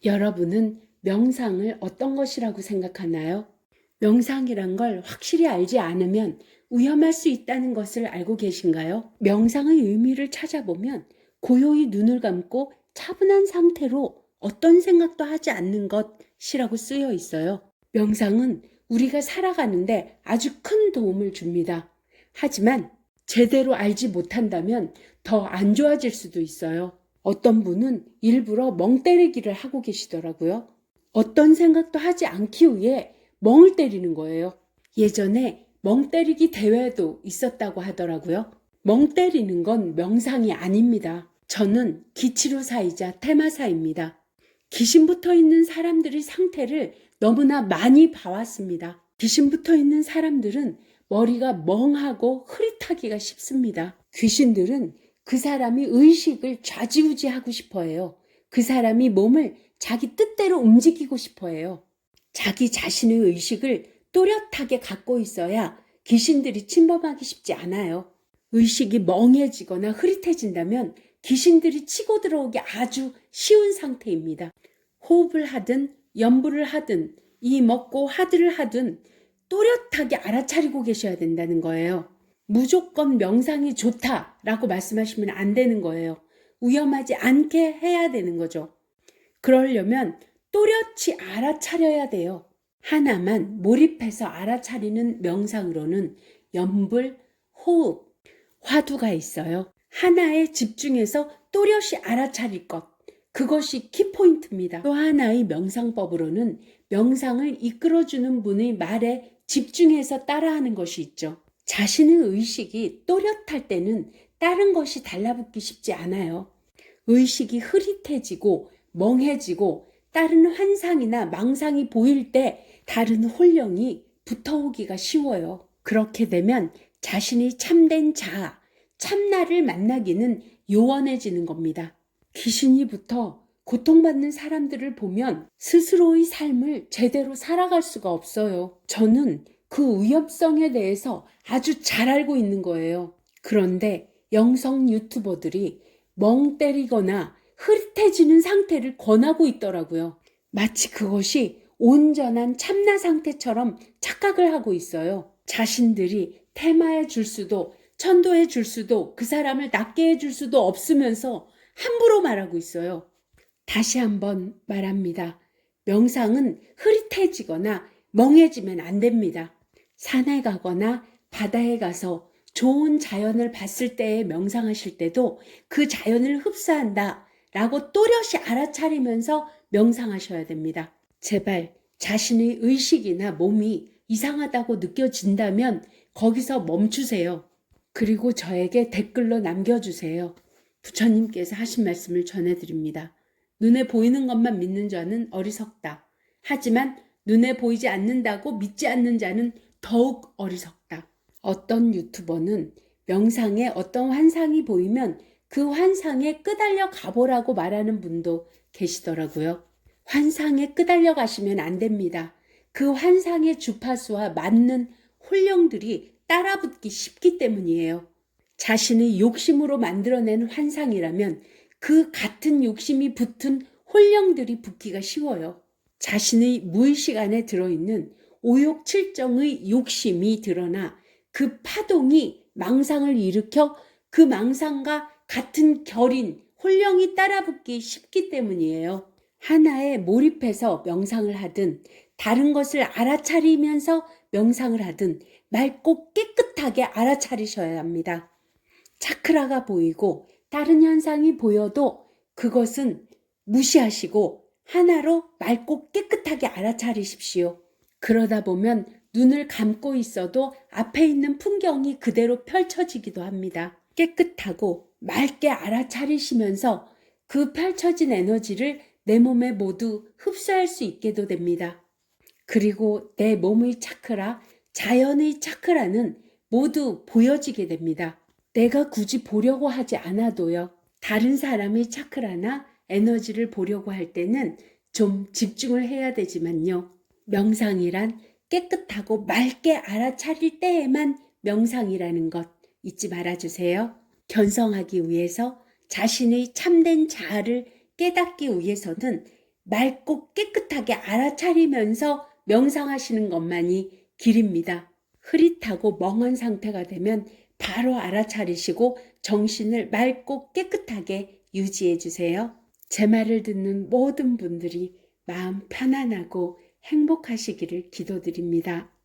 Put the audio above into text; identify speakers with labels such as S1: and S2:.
S1: 여러분은 명상을 어떤 것이라고 생각하나요? 명상이란 걸 확실히 알지 않으면 위험할 수 있다는 것을 알고 계신가요? 명상의 의미를 찾아보면 고요히 눈을 감고 차분한 상태로 어떤 생각도 하지 않는 것이라고 쓰여 있어요. 명상은 우리가 살아가는데 아주 큰 도움을 줍니다. 하지만 제대로 알지 못한다면 더 안 좋아질 수도 있어요. 어떤 분은 일부러 멍 때리기를 하고 계시더라고요. 어떤 생각도 하지 않기 위해 멍을 때리는 거예요. 예전에 멍 때리기 대회도 있었다고 하더라고요. 멍 때리는 건 명상이 아닙니다. 저는 기치료사이자 테마사입니다. 귀신 붙어 있는 사람들의 상태를 너무나 많이 봐왔습니다. 귀신 붙어 있는 사람들은 머리가 멍하고 흐릿하기가 쉽습니다. 귀신들은 그 사람이 의식을 좌지우지하고 싶어 해요. 그 사람이 몸을 자기 뜻대로 움직이고 싶어 해요. 자기 자신의 의식을 또렷하게 갖고 있어야 귀신들이 침범하기 쉽지 않아요. 의식이 멍해지거나 흐릿해진다면 귀신들이 치고 들어오기 아주 쉬운 상태입니다. 호흡을 하든 염불을 하든 이 먹고 하드를 하든 또렷하게 알아차리고 계셔야 된다는 거예요. 무조건 명상이 좋다라고 말씀하시면 안 되는 거예요. 위험하지 않게 해야 되는 거죠. 그러려면 또렷이 알아차려야 돼요. 하나만 몰입해서 알아차리는 명상으로는 염불, 호흡, 화두가 있어요. 하나에 집중해서 또렷이 알아차릴 것. 그것이 키포인트입니다. 또 하나의 명상법으로는 명상을 이끌어주는 분의 말에 집중해서 따라하는 것이 있죠. 자신의 의식이 또렷할 때는 다른 것이 달라붙기 쉽지 않아요. 의식이 흐릿해지고 멍해지고 다른 환상이나 망상이 보일 때 다른 혼령이 붙어오기가 쉬워요. 그렇게 되면 자신이 참된 자아, 참나를 만나기는 요원해지는 겁니다. 귀신이 붙어 고통받는 사람들을 보면 스스로의 삶을 제대로 살아갈 수가 없어요. 저는 그 위험성에 대해서 아주 잘 알고 있는 거예요. 그런데 영성 유튜버들이 멍 때리거나 흐릿해지는 상태를 권하고 있더라고요. 마치 그것이 온전한 참나 상태처럼 착각을 하고 있어요. 자신들이 테마해 줄 수도 천도해 줄 수도 그 사람을 낫게 해줄 수도 없으면서 함부로 말하고 있어요. 다시 한번 말합니다. 명상은 흐릿해지거나 멍해지면 안 됩니다. 산에 가거나 바다에 가서 좋은 자연을 봤을 때에 명상하실 때도 그 자연을 흡수한다 라고 또렷이 알아차리면서 명상하셔야 됩니다. 제발 자신의 의식이나 몸이 이상하다고 느껴진다면 거기서 멈추세요. 그리고 저에게 댓글로 남겨주세요. 부처님께서 하신 말씀을 전해드립니다. 눈에 보이는 것만 믿는 자는 어리석다. 하지만 눈에 보이지 않는다고 믿지 않는 자는 더욱 어리석다. 어떤 유튜버는 명상에 어떤 환상이 보이면 그 환상에 끄달려 가보라고 말하는 분도 계시더라고요. 환상에 끄달려 가시면 안 됩니다. 그 환상의 주파수와 맞는 혼령들이 따라붙기 쉽기 때문이에요. 자신의 욕심으로 만들어낸 환상이라면 그 같은 욕심이 붙은 혼령들이 붙기가 쉬워요. 자신의 무의식 안에 들어있는 오욕칠정의 욕심이 드러나 그 파동이 망상을 일으켜 그 망상과 같은 결인 혼령이 따라붙기 쉽기 때문이에요. 하나에 몰입해서 명상을 하든 다른 것을 알아차리면서 명상을 하든 맑고 깨끗하게 알아차리셔야 합니다. 차크라가 보이고 다른 현상이 보여도 그것은 무시하시고 하나로 맑고 깨끗하게 알아차리십시오. 그러다 보면 눈을 감고 있어도 앞에 있는 풍경이 그대로 펼쳐지기도 합니다. 깨끗하고 맑게 알아차리시면서 그 펼쳐진 에너지를 내 몸에 모두 흡수할 수 있게도 됩니다. 그리고 내 몸의 차크라, 자연의 차크라는 모두 보여지게 됩니다. 내가 굳이 보려고 하지 않아도요. 다른 사람의 차크라나 에너지를 보려고 할 때는 좀 집중을 해야 되지만요. 명상이란 깨끗하고 맑게 알아차릴 때에만 명상이라는 것 잊지 말아주세요. 견성하기 위해서 자신의 참된 자아를 깨닫기 위해서는 맑고 깨끗하게 알아차리면서 명상하시는 것만이 길입니다. 흐릿하고 멍한 상태가 되면 바로 알아차리시고 정신을 맑고 깨끗하게 유지해 주세요. 제 말을 듣는 모든 분들이 마음 편안하고 행복하시기를 기도드립니다.